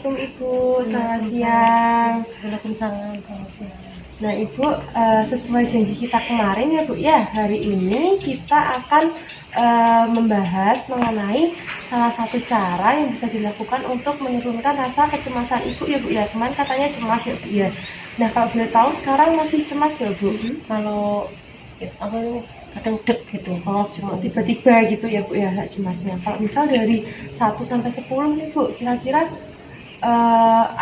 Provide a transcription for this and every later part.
Assalamualaikum Ibu, selamat siang. Waalaikumsalam, selamat siang. Nah Ibu, sesuai janji kita kemarin ya Bu ya, hari ini kita akan membahas mengenai salah satu cara yang bisa dilakukan untuk menurunkan rasa kecemasan Ibu ya Bu ya. Kemarin katanya cemas ya Bu ya. Nah kalau boleh tahu sekarang masih cemas ya Bu? Kalau apa ini kadang deg gitu, Oh, cuma tiba-tiba gitu ya Bu ya cemasnya. Kalau misal dari 1 sampai 10 nih Bu, kira-kira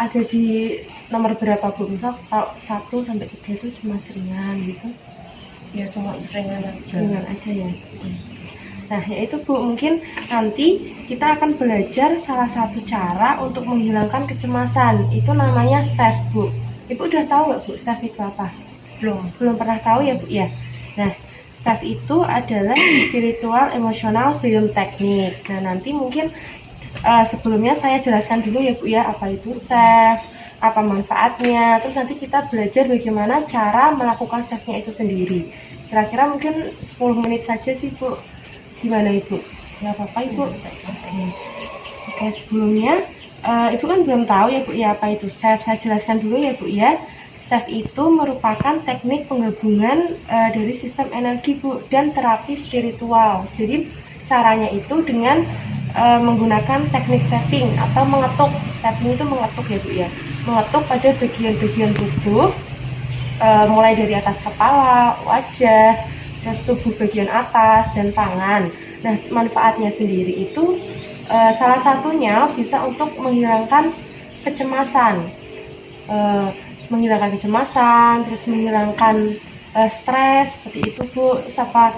ada di nomor berapa Bu? Misal kalau 1 sampai 3 itu cemas ringan gitu. ya cuma ringan aja. Ringan aja ya. Nah, yaitu Bu, mungkin nanti kita akan belajar salah satu cara untuk menghilangkan kecemasan. Itu namanya SAFE Bu. Ibu udah tahu nggak Bu, SAFE itu apa? Belum pernah tahu ya Bu ya. Nah, SAFE itu adalah Spiritual Emotional Freedom Technique. Nah, nanti mungkin sebelumnya saya jelaskan dulu ya Bu ya, apa itu SAFE, apa manfaatnya. Terus nanti kita belajar bagaimana cara melakukan SAFE-nya itu sendiri. Kira-kira mungkin 10 menit saja sih Bu. Gimana Ibu? Ya apa-apa Ibu. Oke, sebelumnya Ibu kan belum tahu ya Bu ya apa itu SAFE. Saya jelaskan dulu ya Bu ya. SAFE itu merupakan teknik penggabungan dari sistem energi Bu dan terapi spiritual. Jadi caranya itu dengan menggunakan teknik tapping atau mengetuk. Tapping itu mengetuk ya Bu ya. Mengetuk pada bagian-bagian tubuh mulai dari atas kepala, wajah, terus tubuh bagian atas dan tangan. Nah, manfaatnya sendiri itu salah satunya bisa untuk menghilangkan kecemasan, terus menghilangkan stres seperti itu Bu. Siapa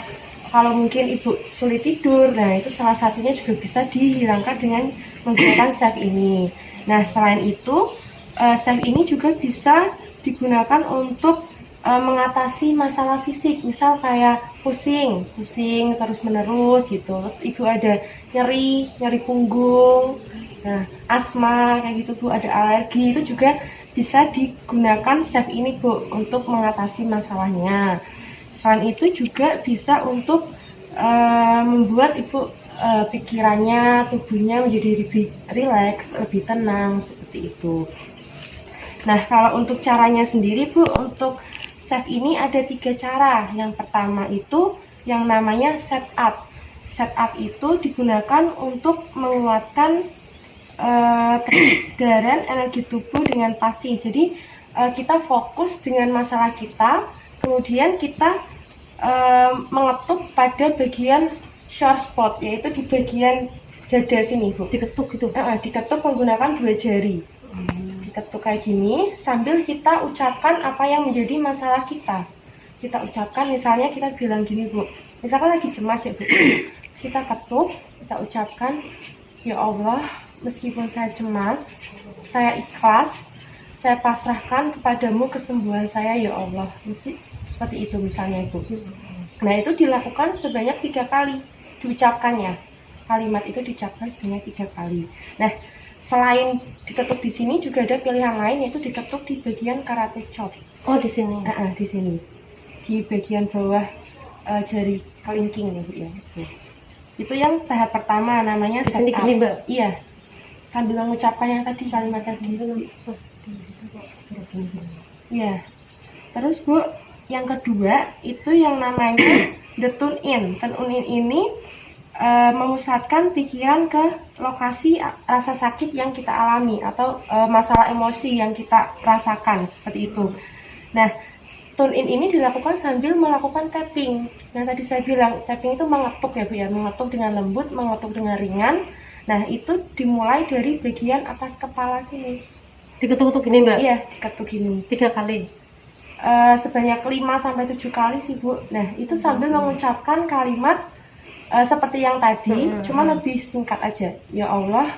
kalau mungkin Ibu sulit tidur, nah itu salah satunya juga bisa dihilangkan dengan menggunakan SAFE ini. Nah, selain itu SAFE ini juga bisa digunakan untuk mengatasi masalah fisik, misal kayak pusing terus menerus gitu, terus Ibu ada nyeri punggung, nah asma kayak gitu Bu, ada alergi, itu juga bisa digunakan SAFE ini Bu untuk mengatasi masalahnya. Selain itu juga bisa untuk membuat Ibu pikirannya, tubuhnya menjadi lebih rileks, lebih tenang seperti itu. Nah, kalau untuk caranya sendiri Bu, untuk SAFE ini ada 3 cara. Yang pertama itu yang namanya setup. Setup itu digunakan untuk menguatkan peredaran energi tubuh dengan pasti. Jadi kita fokus dengan masalah kita, kemudian kita mengetuk pada bagian sore spot, yaitu di bagian dada sini Bu. Diketuk gitu. Diketuk menggunakan 2 jari. Diketuk kayak gini sambil kita ucapkan apa yang menjadi masalah kita. Kita ucapkan, misalnya kita bilang gini Bu, misalkan lagi cemas ya Bu, kita ketuk, kita ucapkan, ya Allah, meskipun saya cemas, saya ikhlas, saya pasrahkan kepadamu kesembuhan saya ya Allah. Mesti seperti itu misalnya Ibu. Nah, itu dilakukan sebanyak 3 kali diucapkannya. Kalimat itu diucapkan sebanyak 3 kali. Nah, selain diketuk di sini juga ada pilihan lain, yaitu diketuk di bagian karate chop. Oh, di sini. Di sini. Di bagian bawah jari kelingking ya Bu ya. Itu yang tahap pertama, namanya setup. Iya. Sambil mengucapkan yang tadi, kalimat tadi. Iya. Terus Bu, yang kedua itu yang namanya the tune in. Tune in ini memusatkan pikiran ke lokasi rasa sakit yang kita alami atau masalah emosi yang kita rasakan seperti itu. Nah, tune in ini dilakukan sambil melakukan tapping. Yang tadi saya bilang, tapping itu mengetuk ya Bu ya, mengetuk dengan lembut, mengetuk dengan ringan. Nah, itu dimulai dari bagian atas kepala sini. Diketuk-ketuk gini Mbak? Iya, diketuk gini 3 kali. Sebanyak 5 sampai 7 kali sih Bu. Nah, itu sambil mengucapkan kalimat seperti yang tadi, cuma lebih singkat aja. Ya Allah,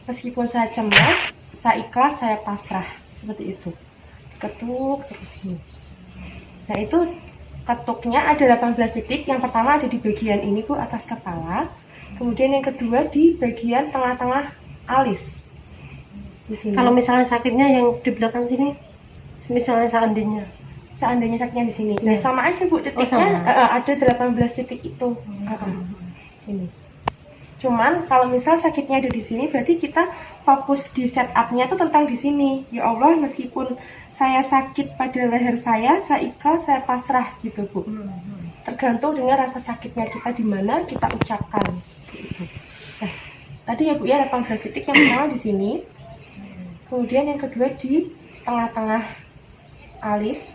meskipun saya cemas, saya ikhlas, saya pasrah. Seperti itu. Diketuk terus ini. Nah, itu ketuknya ada 18 titik. Yang pertama ada di bagian ini Bu, atas kepala. Kemudian yang kedua di bagian tengah-tengah alis. Di sini. Kalau misalnya sakitnya yang di belakang sini, misalnya seandainya sakitnya di sini. Nah, sama aja Bu, titiknya ada 18 titik itu. Sini. Cuman kalau misal sakitnya ada di sini, berarti kita fokus di setupnya tuh tentang di sini. Ya Allah, meskipun saya sakit pada leher saya ikhlas, saya pasrah gitu Bu. Tergantung dengan rasa sakitnya kita di mana kita ucapkan seperti itu. Nah, tadi ya Bu ya 18 titik, yang pertama di sini. Kemudian yang kedua di tengah-tengah alis.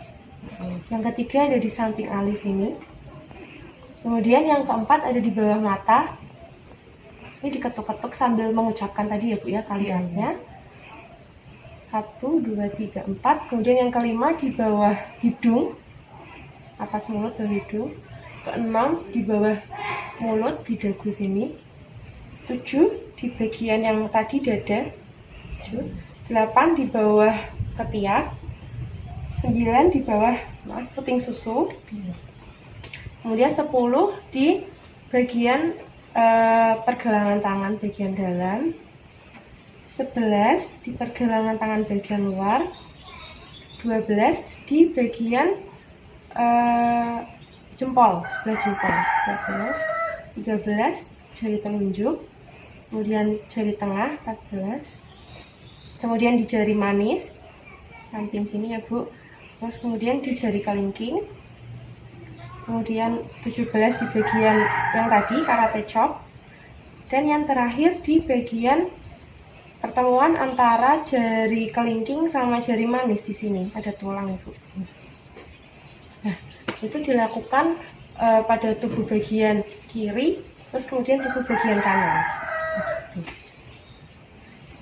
Yang ketiga ada di samping alis ini. Kemudian yang keempat ada di bawah mata. Ini diketuk-ketuk sambil mengucapkan tadi ya Bu ya kalimatnya. 1, 2, 3, 4. Kemudian yang kelima di bawah hidung, atas mulut dan hidung. Keenam di bawah mulut di dagu sini. 7 di bagian yang tadi dada. 7. 8 di bawah ketiak. 9 di bawah puting susu. Kemudian 10 di bagian pergelangan tangan bagian dalam. 11 di pergelangan tangan bagian luar. 12 di bagian jempol, sebelah jempol. 13 jari telunjuk. Kemudian jari tengah 14. Kemudian di jari manis samping sini ya Bu. Terus kemudian di jari kelingking. Kemudian 17 di bagian yang tadi karate chop. Dan yang terakhir di bagian pertemuan antara jari kelingking sama jari manis di sini ada tulang Bu. Nah, itu dilakukan pada tubuh bagian kiri, terus kemudian tubuh bagian kanan.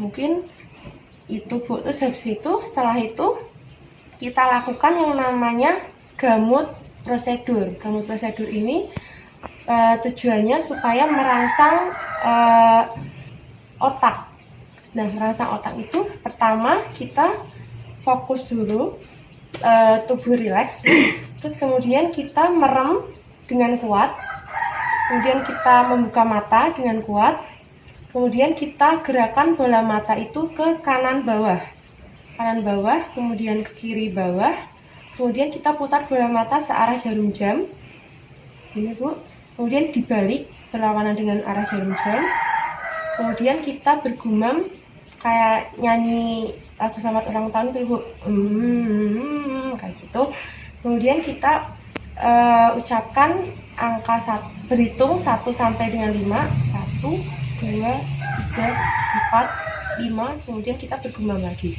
Mungkin itu Bu. Terus habis itu setelah itu kita lakukan yang namanya gamut prosedur. Gamut prosedur ini tujuannya supaya merangsang otak. Nah, merangsang otak itu pertama kita fokus dulu, tubuh rileks, terus kemudian kita merem dengan kuat, kemudian kita membuka mata dengan kuat, kemudian kita gerakan bola mata itu ke kanan bawah, kemudian ke kiri bawah, kemudian kita putar bola mata searah jarum jam, ini Bu, kemudian dibalik berlawanan dengan arah jarum jam, kemudian kita bergumam kayak nyanyi lagu selamat ulang tahun itu Bu, kayak gitu. Kemudian kita ucapkan angka berhitung 1 sampai dengan 5, 1, 2, 3, 4, 5, kemudian kita bergumam lagi.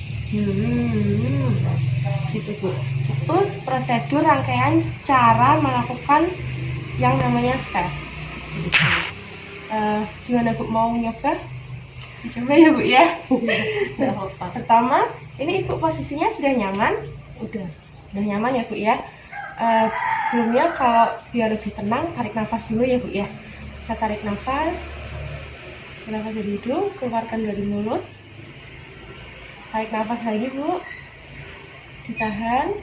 Gitu Bu. Itu prosedur rangkaian cara melakukan yang namanya step. Gimana Bu, mau nyoba? Dicoba ya Bu ya. Pertama, ini Ibu posisinya sudah nyaman? Udah nyaman ya Bu ya. Sebelumnya kalau biar lebih tenang, tarik nafas dulu ya Bu ya. Bisa tarik nafas dari hidung, keluarkan dari mulut. Tarik nafas lagi Bu, ditahan,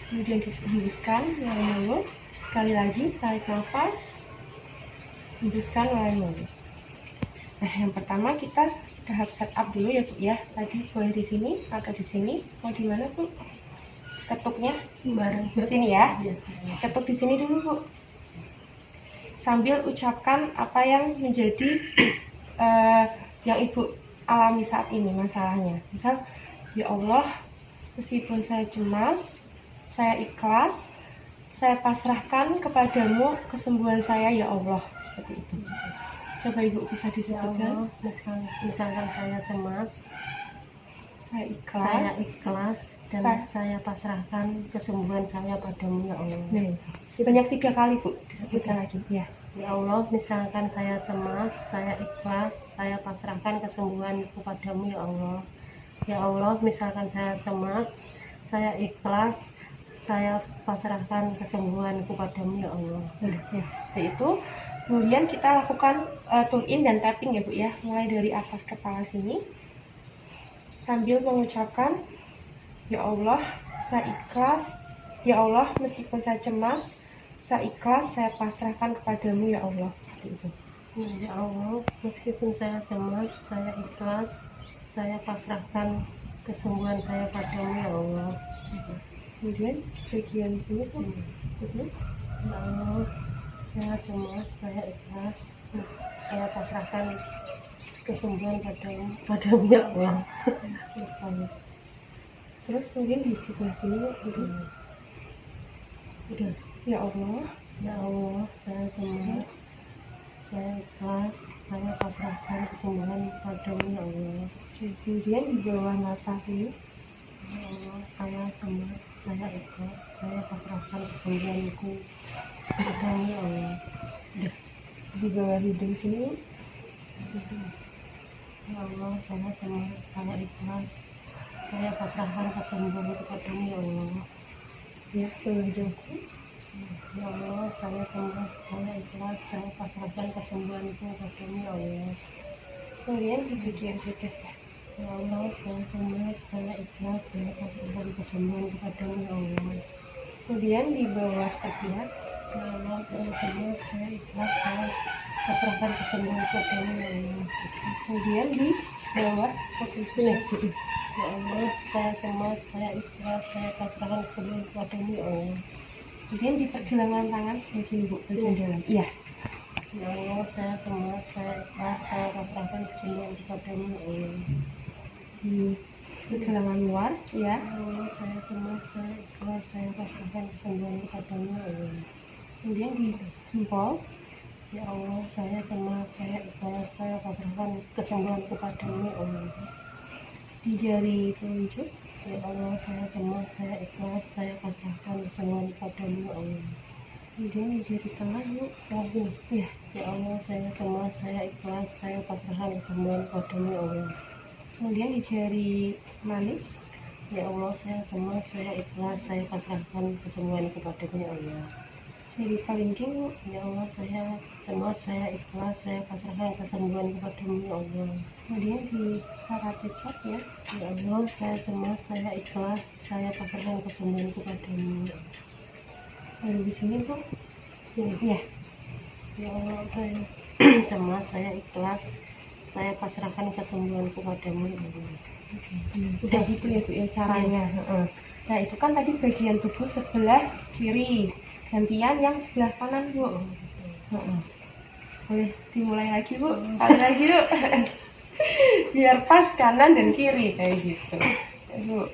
kemudian dihembuskan melalui mulut. Sekali lagi tarik nafas, hembuskan melalui mulut. Nah, yang pertama kita tahap setup dulu ya Bu ya. Tadi boleh di sini atau di sini, mau di mana Bu? Ketuknya sembarang di sini ya. Ketuk di sini dulu Bu. Sambil ucapkan apa yang menjadi yang Ibu alami saat ini masalahnya. Misal, ya Allah, meskipun saya cemas, saya ikhlas, saya pasrahkan kepadamu kesembuhan saya ya Allah, seperti itu. Coba Ibu bisa disebutkan. Misalkan saya cemas, saya ikhlas, dan saya pasrahkan kesembuhan saya padamu ya Allah. Sebanyak 3 kali Bu, disebutkan lagi ya. Ya Allah, misalkan saya cemas, saya ikhlas, saya pasrahkan kesembuhan kepadamu ya Allah. Ya Allah, misalkan saya cemas, saya ikhlas, saya pasrahkan kesembuhan kepadamu ya Allah. Ya, seperti itu. Kemudian kita lakukan tune in dan tapping ya Bu ya. Mulai dari atas kepala sini sambil mengucapkan, ya Allah, saya ikhlas. Ya Allah, meskipun saya cemas, saya ikhlas, saya pasrahkan kepadamu ya Allah, seperti itu. Ya Allah, meskipun saya cemas, saya ikhlas, saya pasrahkan kesembuhan saya padamu ya Allah. Kemudian bagian sini Bu. Ya Allah, saya cemas, saya ikhlas, saya pasrahkan kesembuhan padamu ya Allah. Terus mungkin di sebelah sini gitu. Udah. Ya Allah, Ya Allah, saya cemas, saya ikhlas, saya pasrahkan kesembuhan padamu ya Allah. kemudian di bawah mata ini. Ya Allah, saya cemas, saya ikhlas, saya pasrahkan kesembuhanku padamu ya Allah. Udah. Di bawah hidung sini. Ya Allah, saya cemas, saya ikhlas, saya pasrahkan kesembuhan kepadamu ya Allah. Ya, bawah hidungku. Ya Allah, saya cemas, saya ikhlas, saya pasrahkan kesembuhanku kepadamu ya Allah. Kemudian di bagian dada. Ya Allah, saya cemas, saya ikhlas, saya pasrahkan kesembuhan kepadamu ya Allah. Kemudian di bawah kasihan. Ya Allah, saya cemas, saya ikhlas, saya pasrahkan kesembuhan kepadamu ya Allah. Kemudian di bawah kaki Ini. susu. Ya Allah, saya cemas, saya ikhlas, saya pasrahkan kesembuhan kepadamu ya Allah. Kemudian di pergelangan tangan sebelah sini Bu, bagian dalam. Iya. Ya Allah, saya cemas, saya ikhlas, saya pasrahkan kesembuhan kepadamu ya Allah. Di pergelangan luar. Ya. Ya Allah, saya cemas, saya ikhlas, saya pasrahkan kesembuhan kepadamu ya Allah. Kemudian di jempol. Ya Allah, saya cemas, saya ikhlas, saya pasrahkan kesembuhan kepadamu ya Allah. Di jari telunjuk. Ya Allah, saya cemas, saya ikhlas, saya pasrahkan kesembuhan kepadamu ya Allah. Kemudian di jari tengah Bu. Amin. Iya. Ya Allah, saya cemas, saya ikhlas, saya pasrahkan kesembuhan kepadamu ya Allah. Kemudian di jari manis. Ya Allah, saya cemas, saya ikhlas, saya pasrahkan kesembuhan kepadamu ya Allah. Jari kalingking Bu. Ya Allah, saya cemas, saya ikhlas, saya pasrahkan kesembuhan kepadamu ya Allah. Kemudian di karate chop ya. Ya Allah, saya cemas, saya ikhlas, saya pasrahkan kesembuhan kepadamu. Lalu di sini Bu. Sini. Iya. Ya Allah, saya cemas, saya ikhlas, saya pasrahkan kesembuhanku padamu ya Allah. Udah gitu ya Bu ya caranya. Heeh. Nah itu kan tadi bagian tubuh sebelah kiri. Gantian yang sebelah kanan Bu. Heeh. Boleh dimulai lagi Bu. Sekali lagi yuk. Biar pas kanan dan kiri kayak gitu. Ya, Bu.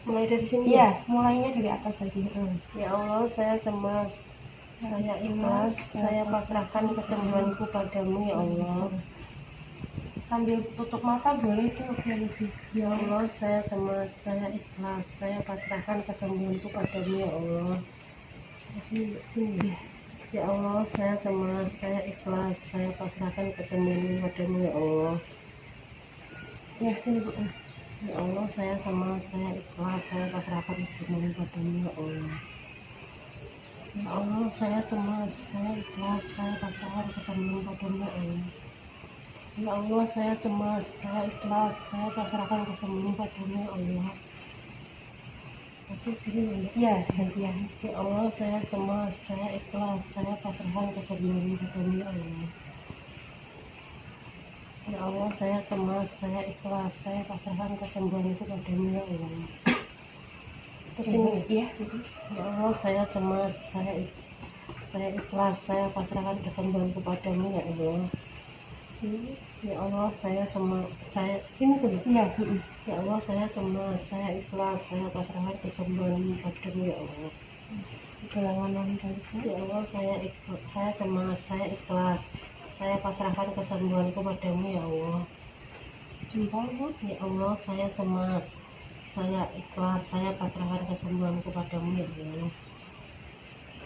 Mulai dari sini. Iya, mulainya dari atas lagi. Ya Allah, saya cemas, saya ikhlas, saya pasrahkan kesembuhanku padamu ya Allah. Sambil tutup mata boleh tuh biar lebih. Ya Allah, saya cemas, saya ikhlas, saya pasrahkan kesembuhanku padamu ya Allah. Sini. Ya Allah, saya cemas, saya ikhlas, saya pasrahkan kesembuhanku padamu ya Allah. Ya, sini Bu. Ya Allah, saya cemas, saya ikhlas, saya pasrahkan kesembuhan padamu ya Allah. Ya Allah, saya cemas, saya ikhlas, saya pasrahkan kesembuhan padamu ya Allah. Ya Allah, saya cemas, saya ikhlas, saya pasrahkan kesembuhan padamu ya Allah. Oke, sini Ya, gantian. ya Allah, saya cemas, saya ikhlas, saya pasrahkan kesembuhan padamu ya Allah. Ya Allah, saya cemas, saya ikhlas, saya pasrahkan kesembuhanku padamu ya Allah. Kesini. Iya. Ya Allah, saya cemas, saya ikhlas, saya pasrahkan kesembuhanku padamu ya Allah. Ya Allah, saya cemas, saya ini tuh. Iya. Ya Allah, saya cemas, saya ikhlas, saya pasrahkan kesembuhanmu padamu ya Allah. Gelangan dari Ya Allah, saya cemas, saya ikhlas, saya pasrahkan kesembuhanku padamu ya Allah. jempol Bu. Ya Allah, saya cemas, saya ikhlas, saya pasrahkan kesembuhanku padamu ya Allah.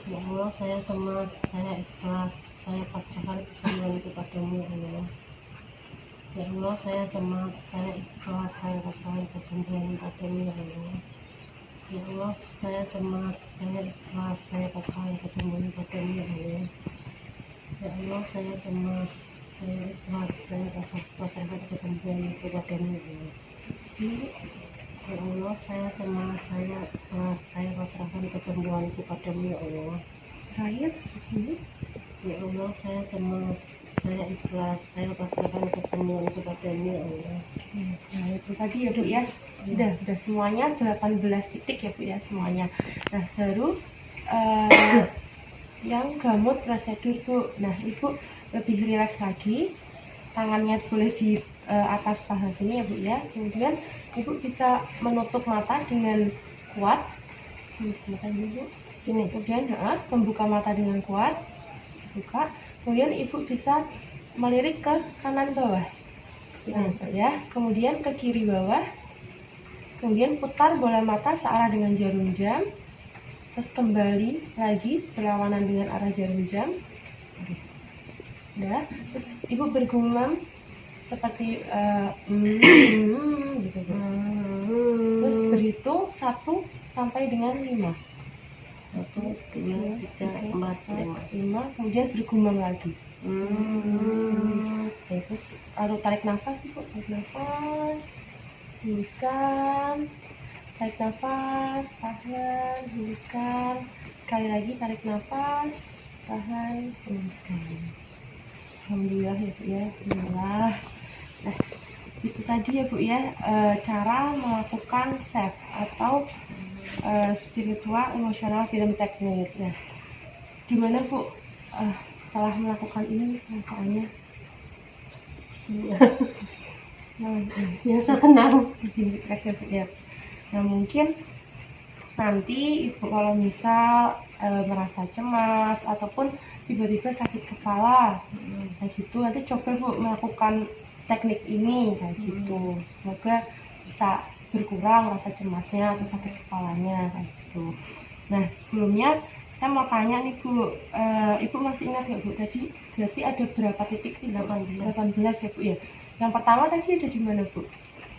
Ya Allah, saya cemas, saya ikhlas, saya pasrahkan kesembuhanku padamu ya Allah. Ya Allah, saya cemas, saya ikhlas, saya pasrahkan kesembuhanku padamu ya Allah. Ya Allah, saya cemas, saya ikhlas, saya pasrahkan kesembuhanku padamu ya Allah. Ya Allah, saya cemas, saya ikhlas, saya pasrahkan kesembuhanku padamu ya Allah. Ya Allah, saya cemas, saya ikhlas, saya pasrahkan kesembuhanku padamu ya Allah. Terakhir di sini. Ya Allah, saya cemas, saya ikhlas, saya pasrahkan kesembuhanku padamu ya Allah. Nah itu tadi ya Bu ya. Udah semuanya 18 titik ya Bu ya semuanya. Nah baru yang gamut prosedur Bu. Nah Ibu lebih rileks lagi, tangannya boleh atas paha sini ya Bu ya. Kemudian Ibu bisa menutup mata dengan kuat. Mata dulu. Ini kemudian membuka mata dengan kuat, dibuka. Kemudian Ibu bisa melirik ke kanan bawah. Nah, ya. Kemudian ke kiri bawah. Kemudian putar bola mata searah dengan jarum jam. Terus kembali lagi berlawanan dengan arah jarum jam. Ya, terus Ibu bergumam seperti gitu. Terus berhitung 1 sampai dengan 5. 1, 2, 3, 4, 5. Kemudian bergumam lagi. Oke, terus lalu tarik nafas Ibu, tarik nafas, hembuskan, tarik nafas, tahan, hembuskan, sekali lagi tarik nafas, tahan, hembuskan. Alhamdulillah ya Bu ya, alhamdulillah. Nah, itu tadi ya Bu ya, cara melakukan SEF atau spiritual emotional freedom technique. Nah, gimana Bu setelah melakukan ini perasaannya? Biasa tenang. Ya. Nah, mungkin nanti Ibu kalau misal merasa cemas ataupun tiba-tiba sakit kepala kayak gitu, nanti coba Bu melakukan teknik ini kayak gitu. Semoga bisa berkurang rasa cemasnya atau sakit kepalanya kayak gitu. Nah, sebelumnya saya mau tanya nih Bu, Ibu masih ingat nggak Bu tadi berarti ada berapa titik sih? 18 ya Bu ya. Yang pertama tadi ada di mana Bu?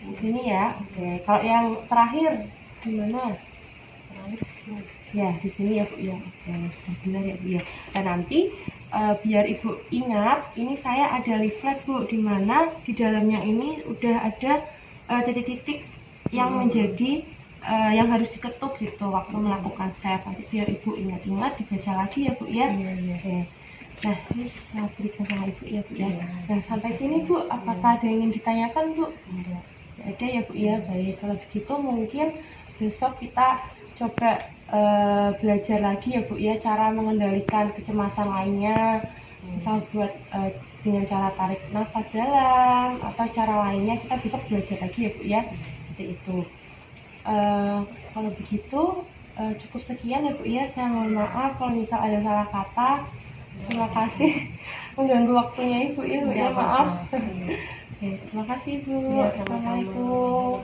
Di sini ya. Oke. Kalau yang terakhir di mana? Terakhir di sini. Ya, di sini ya Bu ya. Oke, sudah benar ya Bu ya. Dan nanti biar Ibu ingat, ini saya ada leaflet Bu, di mana di dalamnya ini udah ada titik-titik yang menjadi yang harus diketuk gitu waktu melakukan SEF. Nanti biar Ibu ingat-ingat, dibaca lagi ya Bu ya. Oke. Nah, ini saya berikan sama Ibu ya Bu ya. Nah, sampai sini Bu, apakah ada yang ingin ditanyakan Bu? Tidak ada ya Bu ya. Baik, kalau begitu mungkin besok kita coba belajar lagi ya Bu ya, cara mengendalikan kecemasan lainnya. Misal buat dengan cara tarik nafas dalam atau cara lainnya, kita besok belajar lagi ya Bu ya. Seperti itu. Kalau begitu cukup sekian ya Bu ya. Saya mohon maaf kalau misal ada salah kata. Terima kasih mengganggu waktunya Ibu ya Bu ya, maaf. Oke, terima kasih Ibu. Ya, Assalamualaikum.